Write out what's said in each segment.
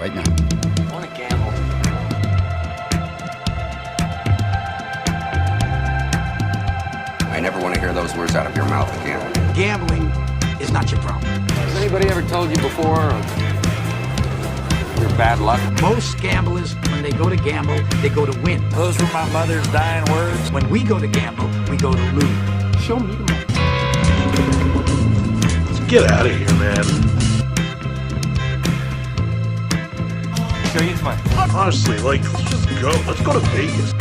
right now. I want to gamble. I never want to hear those words out of your mouth again. Gambling is not your problem. Has anybody ever told you before of your bad luck? Most gamblers, when they go to gamble, they go to win. Those were my mother's dying words. When we go to gamble, we go to lose. Show me the money. Get out of here, man. Show you the money. Honestly, like, let's just go. Let's go to Vegas.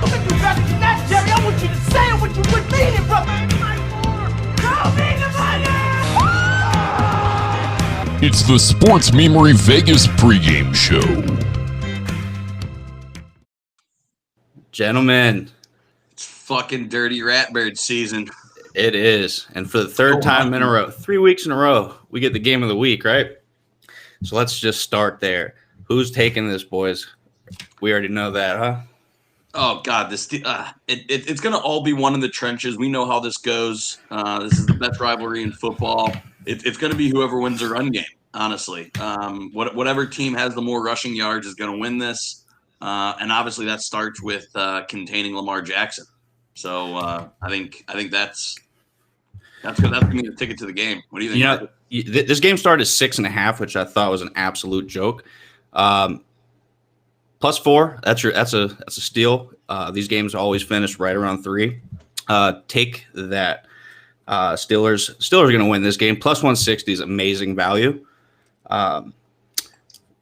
Look at you back in that, Jerry. I want you to say what you would mean it, brother. Show me the money! It's the Sports Memery Vegas pregame show. Gentlemen, It's fucking dirty ratbird season. it is. And for the third time in a row, 3 weeks in a row, we get the game of the week, right? So let's just start there. Who's taking this, boys? We already know that, huh? Oh God, it's gonna all be one in the trenches. We know how this goes. This is the best rivalry in football. It's gonna be whoever wins the run game. Honestly, whatever team has the more rushing yards is gonna win this. And obviously that starts with containing Lamar Jackson. So I think that's gonna be the ticket to the game. What do you think? This game started 6.5, which I thought was an absolute joke. +4, that's a steal. These games always finish right around 3. Take that. Steelers are going to win this game. +160 is amazing value.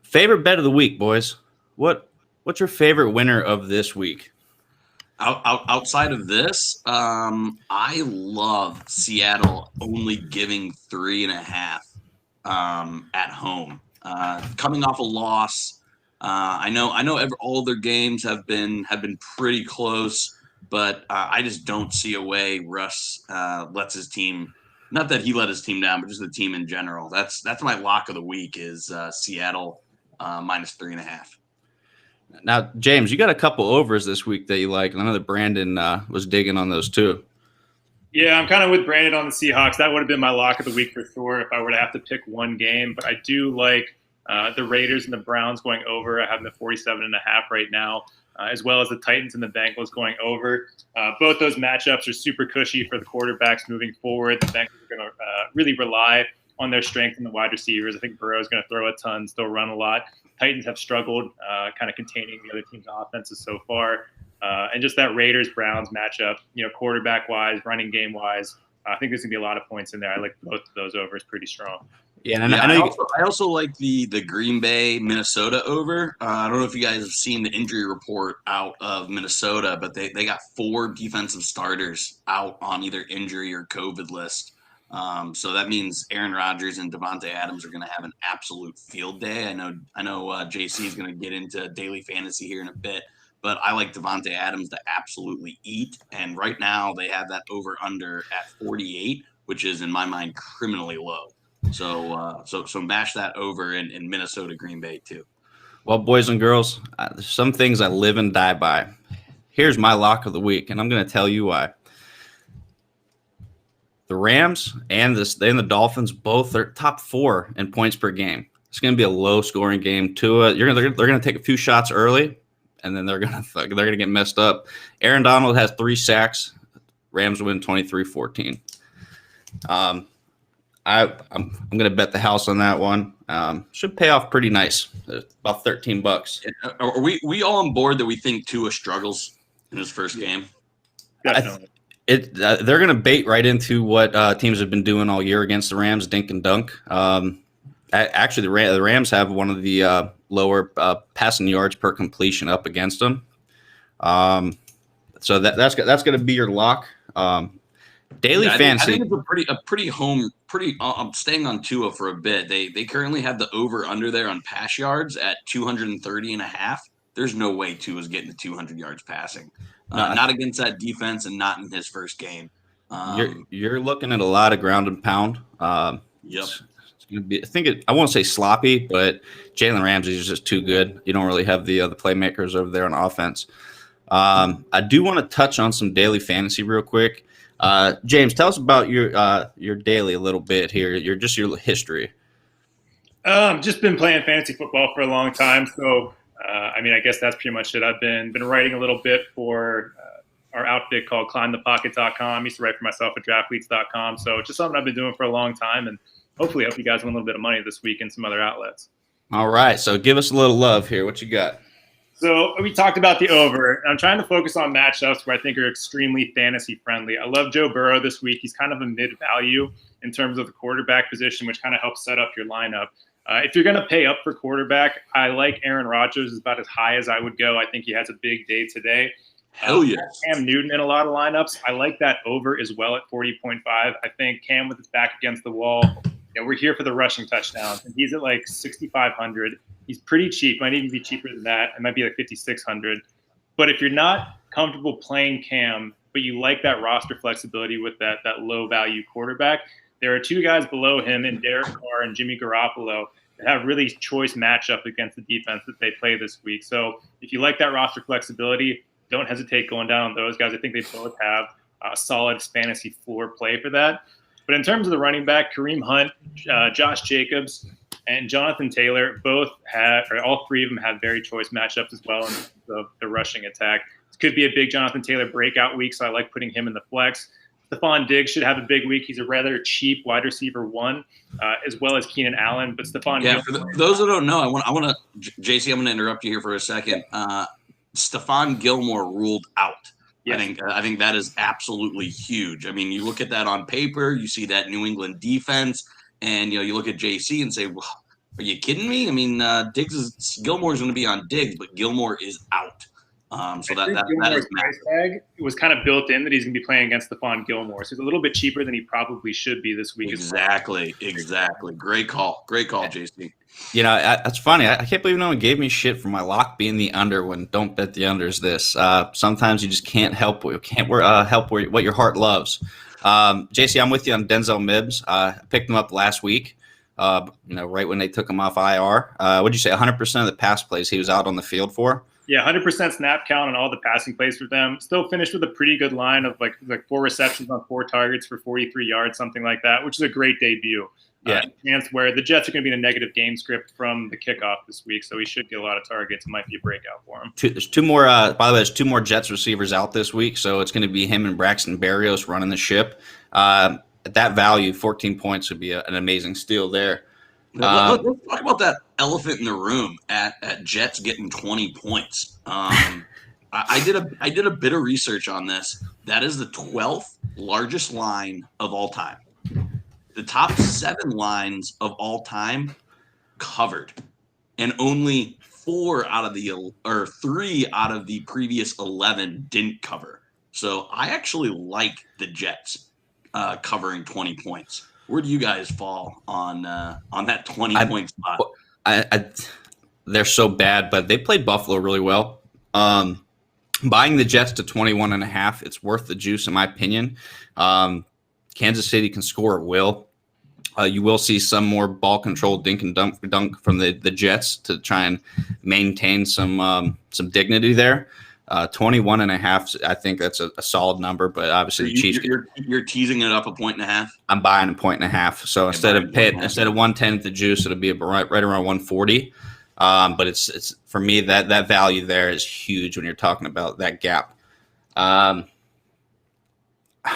Favorite bet of the week, boys. What's your favorite winner of this week? Outside of this, I love Seattle only giving 3.5 at home. Coming off a loss. I know all their games have been pretty close, but I just don't see a way Russ lets his team. Not that he let his team down, but just the team in general. That's my lock of the week is Seattle -3.5. Now, James, you got a couple overs this week that you like. I know that Brandon was digging on those too. Yeah, I'm kind of with Brandon on the Seahawks. That would have been my lock of the week for sure if I were to have to pick one game. But I do like the Raiders and the Browns going over. I have them at 47.5 right now, as well as the Titans and the Bengals going over. Both those matchups are super cushy for the quarterbacks moving forward. The Bengals are going to really rely on their strength in the wide receivers. I think Burrow is going to throw a ton, still run a lot. Titans have struggled kind of containing the other team's offenses so far. And just that Raiders-Browns matchup, quarterback-wise, running game-wise, I think there's going to be a lot of points in there. I like both of those overs pretty strong. Yeah, and I also like the Green Bay Minnesota over. I don't know if you guys have seen the injury report out of Minnesota, but they got 4 defensive starters out on either injury or COVID list. So that means Aaron Rodgers and Devontae Adams are going to have an absolute field day. I know JC is going to get into daily fantasy here in a bit, but I like Devontae Adams to absolutely eat. And right now they have that over under at 48, which is in my mind criminally low. So mash that over in Minnesota, Green Bay too. Well, boys and girls, there's some things I live and die by. Here's my lock of the week, and I'm going to tell you why. The Rams and the Dolphins both are top 4 in points per game. It's going to be a low-scoring game. They're going to take a few shots early, and then they're going to get messed up. Aaron Donald has 3 sacks. Rams win 23-14. I'm going to bet the house on that one. Should pay off pretty nice, about $13. Are we all on board that we think Tua struggles in his first game? Definitely. They're going to bait right into what teams have been doing all year against the Rams, dink and dunk. Actually, the Rams have one of the lower passing yards per completion up against them. So that's going to be your lock. Daily fantasy. I think it's staying on Tua for a bit. They currently have the over under there on pass yards at 230.5. There's no way Tua's getting to 200 yards passing. Not against that defense and not in his first game. You're looking at a lot of ground and pound. Yep. It's going to be. I won't say sloppy, but Jalen Ramsey is just too good. You don't really have the playmakers over there on offense. I do want to touch on some daily fantasy real quick. James, tell us about your daily a little bit here. Your history. Just been playing fantasy football for a long time, so I guess that's pretty much it. I've been writing a little bit for our outfit called ClimbThePocket.com. Used to write for myself at DraftLeads.com, so it's just something I've been doing for a long time, and hopefully help you guys win a little bit of money this week in some other outlets. All right, so give us a little love here. What you got? So we talked about the over. I'm trying to focus on matchups where I think are extremely fantasy friendly. I love Joe Burrow this week. He's kind of a mid value in terms of the quarterback position, which kind of helps set up your lineup. If you're going to pay up for quarterback, I like Aaron Rodgers. Is about as high as I would go. I think he has a big day today. Hell yes. Cam Newton in a lot of lineups. I like that over as well at 40.5. I think Cam with his back against the wall. We're here for the rushing touchdowns, and he's at like 6,500. He's pretty cheap. Might even be cheaper than that. It might be like 5,600. But if you're not comfortable playing Cam, but you like that roster flexibility with that low value quarterback, there are two guys below him in Derek Carr and Jimmy Garoppolo that have really choice matchup against the defense that they play this week. So if you like that roster flexibility, don't hesitate going down on those guys. I think they both have a solid fantasy floor play for that. But in terms of the running back, Kareem Hunt, Josh Jacobs, and Jonathan Taylor all three of them have very choice matchups as well in terms of the rushing attack. It could be a big Jonathan Taylor breakout week, so I like putting him in the flex. Stephon Diggs should have a big week. He's a rather cheap wide receiver one, as well as Keenan Allen. But Stephon, for those that don't know, I want to, JC, I'm going to interrupt you here for a second. Stephon Gilmore ruled out. Yes. I think that is absolutely huge. I mean, you look at that on paper, you see that New England defense, and you look at JC and say, well, are you kidding me? I mean, Gilmore's going to be on Diggs, but Gilmore is out. So that is price tag was kind of built in that he's going to be playing against Stephon Gilmore. So he's a little bit cheaper than he probably should be this week. Exactly. Great call, JC. That's funny. I can't believe no one gave me shit for my lock being the under when don't bet the under is this. Sometimes you just can't help what your heart loves. JC, I'm with you on Denzel Mims. I picked him up last week. Right when they took him off IR. What'd you say? 100% of the pass plays he was out on the field for? Yeah, 100% snap count on all the passing plays for them. Still finished with a pretty good line of like 4 receptions on 4 targets for 43 yards, something like that, which is a great debut. Yeah. Chance where the Jets are going to be in a negative game script from the kickoff this week, so he should get a lot of targets. It might be a breakout for him. There's two more. By the way, there's 2 more Jets receivers out this week, so it's going to be him and Braxton Berrios running the ship. At that value, 14 points would be an amazing steal there. Let's talk about that elephant in the room at Jets getting 20 points. I did a bit of research on this. That is the 12th largest line of all time. The top 7 lines of all time covered, and only 3 out of the previous 11 didn't cover. So I actually like the Jets covering 20 points. Where do you guys fall on that 20-point spot? They're so bad, but they played Buffalo really well. Buying the Jets to 21.5, it's worth the juice in my opinion. Kansas City can score at will. You will see some more ball control dink and dunk from the Jets to try and maintain some dignity there. 21.5, I think that's a solid number, but obviously the Chiefs. You're teasing it up 1.5. I'm buying 1.5. So instead of 110 at the juice, it'll be right around 140. But it's for me that value there is huge when you're talking about that gap.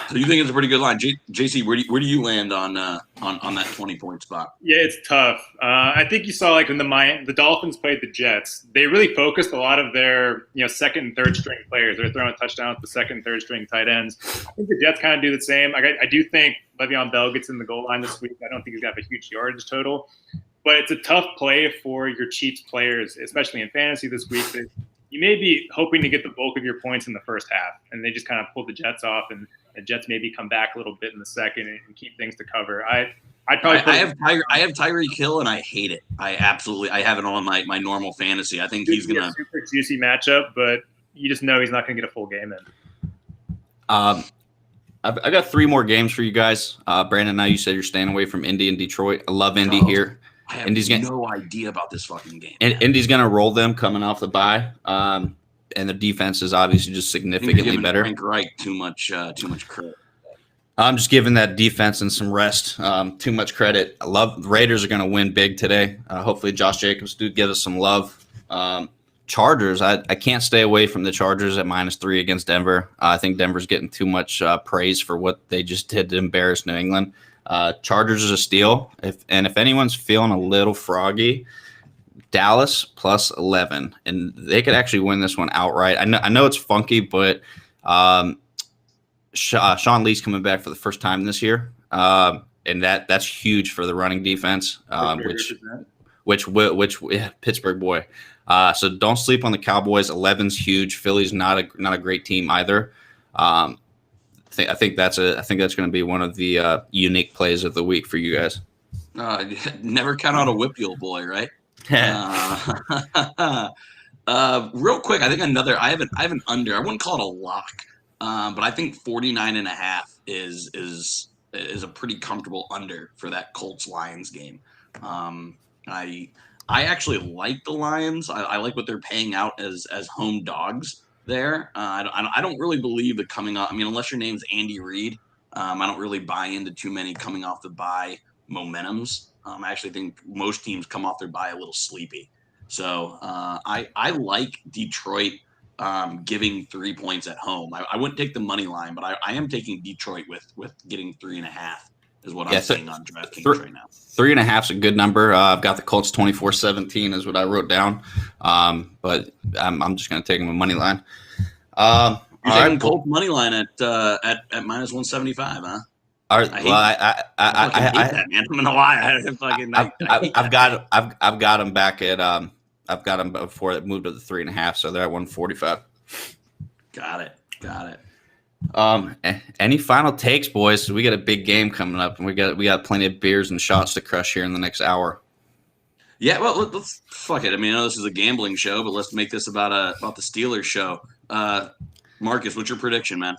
So you think it's a pretty good line, JC? Where do you land on that 20-point spot? Yeah, it's tough. I think you saw like when the Dolphins played the Jets, they really focused a lot of their second and third string players. They're throwing touchdowns to second and third string tight ends. I think the Jets kind of do the same. I do think Le'Veon Bell gets in the goal line this week. I don't think he's got a huge yardage total, but it's a tough play for your Chiefs players, especially in fantasy this week. You may be hoping to get the bulk of your points in the first half, and they just kind of pull the Jets off, and the Jets maybe come back a little bit in the second and keep things to cover. I have Tyreek Hill, and I hate it. I have it on my normal fantasy. I think he's gonna super juicy matchup, but you just know he's not gonna get a full game in. I've got 3 more games for you guys. Brandon, now you said you're staying away from Indy and Detroit. I love Indy here. I have no idea about this fucking game. And Indy's gonna roll them coming off the bye. And the defense is obviously just significantly better. Frank Reich too much credit. I'm just giving that defense and some rest. Too much credit. I love the Raiders are going to win big today. Hopefully, Josh Jacobs do give us some love. Chargers, I can't stay away from the Chargers at -3 against Denver. I think Denver's getting too much praise for what they just did to embarrass New England. Chargers is a steal. If anyone's feeling a little froggy, Dallas +11, and they could actually win this one outright. I know it's funky, but Sean Lee's coming back for the first time this year, and that's huge for the running defense. Which Pittsburgh boy. So don't sleep on the Cowboys. 11's huge. Philly's not a great team either. I think that's going to be one of the unique plays of the week for you guys. Never count out a whip-your boy, right? Real quick, I think I have an under. I wouldn't call it a lock, but I think 49.5 is a pretty comfortable under for that Colts-Lions game. I actually like the Lions. I like what they're paying out as home dogs there. I don't really believe the coming off. I mean, unless your name's Andy Reid, I don't really buy into too many coming off the bye momentums. I actually think most teams come off their bye a little sleepy. So I like Detroit giving 3 points at home. I wouldn't take the money line, but I am taking Detroit with getting 3.5 is what I'm seeing on DraftKings right now. 3.5 is a good number. I've got the Colts 24-17 is what I wrote down. But I'm just going to take them a money line. You're taking Colts money line at -175, huh? I hate that, man. I'm gonna lie. I've got them back at I've got them before it moved to the 3.5, so they're at 145. Got it. Any final takes, boys? We got a big game coming up, and we got plenty of beers and shots to crush here in the next hour. Yeah, well, let's fuck it. I mean, I know this is a gambling show, but let's make this about the Steelers show. Marcus, what's your prediction, man?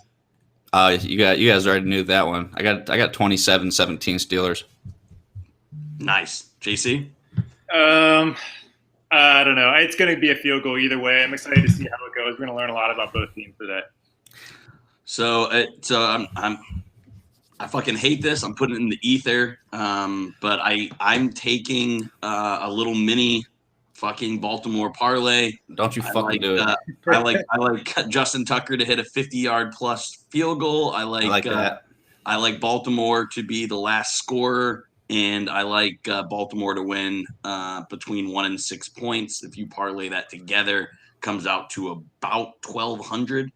You guys already knew that one. I got 27-17 Steelers. Nice. JC? I don't know. It's going to be a field goal either way. I'm excited to see how it goes. We're going to learn a lot about both teams today. So I fucking hate this. I'm putting it in the ether. But I'm taking a little mini fucking Baltimore parlay. Don't you fucking do it. I like Justin Tucker to hit a 50-yard plus field goal. I like that. I like Baltimore to be the last scorer, and I like Baltimore to win between 1 and 6 points. If you parlay that together, comes out to about 1,200.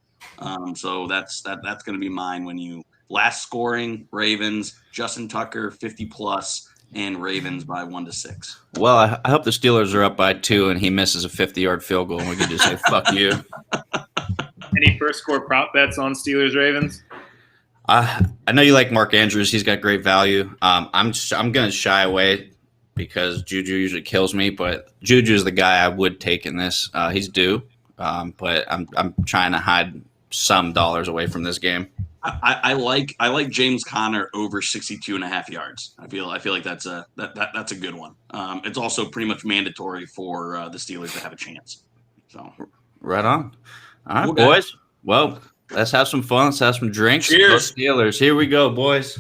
So that's going to be mine when you last scoring Ravens, Justin Tucker 50 plus, and Ravens by 1 to 6. Well, I hope the Steelers are up by 2 and he misses a 50-yard field goal and we can just say, fuck you. Any first score prop bets on Steelers Ravens? I know you like Mark Andrews. He's got great value. I'm going to shy away because Juju usually kills me, but Juju is the guy I would take in this. He's due, but I'm trying to hide some dollars away from this game. I like James Conner over 62.5 yards. I feel like that's a good one. It's also pretty much mandatory for the Steelers to have a chance. So right on. All right, boys. Well, let's have some fun. Let's have some drinks. Cheers. Go Steelers. Here we go, boys.